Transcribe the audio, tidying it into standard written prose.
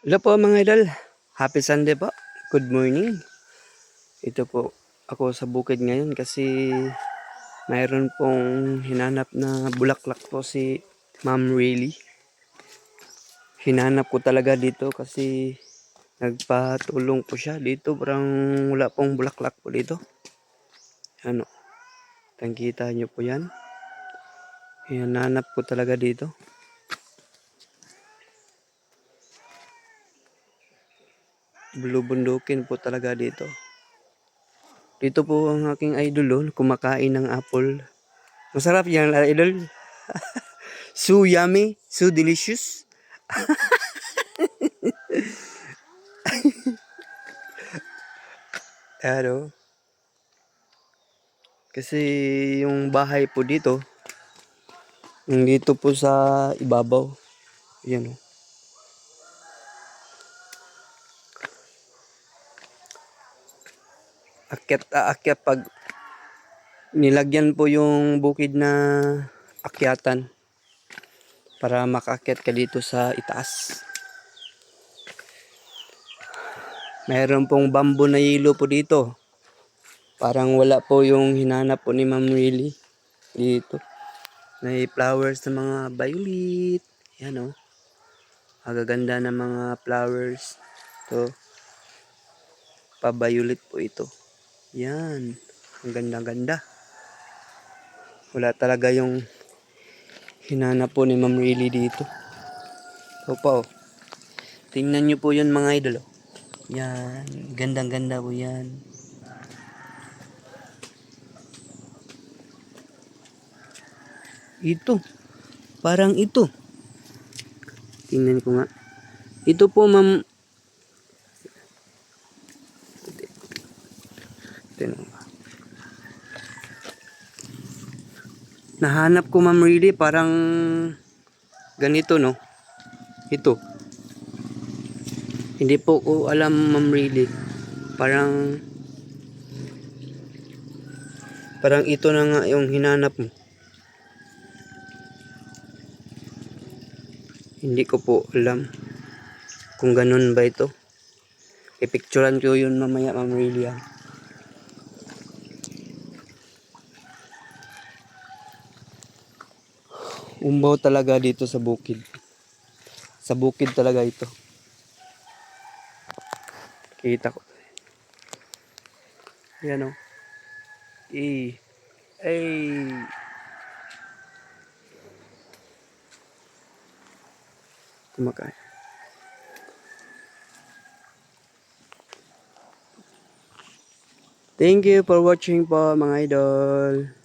Hello po mga idol. Happy Sunday po. Good morning. Ito po ako sa bukid ngayon kasi mayroon pong hinanap na bulaklak po si Ma'am Riley. Hinanap ko talaga dito kasi nagpatulong po siya dito. Parang wala pong bulaklak po dito. Ano, tangkita nyo po yan. Hinanap ko talaga dito. Bulubundukin po talaga dito. Dito po ang aking idol, kumakain ng apple. Masarap yan, idol. So yummy, so delicious. Ano, kasi yung bahay po dito, yung dito po sa ibabaw. Yan o. Aakyat pag nilagyan po yung bukid na akyatan para makaakyat ka dito sa itaas. Mayroon pong bamboo na yelo po dito. Parang wala po yung hinanap po ni Ma'am Riley dito. May flowers na mga violet. Yan o. Magaganda na mga flowers. Ito. Pa-violet po ito. Yan. Ang ganda-ganda. Wala talaga yung hinanap po ni Ma'am Riley dito. Ito pa oh. Tingnan nyo po yun mga idol oh. Yan. Gandang-ganda po yan. Ito. Parang ito. Tingnan ko nga. Ito po ma'am. Tingnan ko. Nahanap ko Ma'am Riley parang ganito no. Ito. Hindi po ko alam Ma'am Riley. Parang ito na nga yung hinanap mo. Hindi ko po alam kung ganun ba ito. Ipicturean ko yun mamaya Ma'am Riley. Umbaw talaga dito sa bukid. Sa bukid talaga ito. Kita ko. Yan o. Ay. Kumakain. Thank you for watching po mga idol.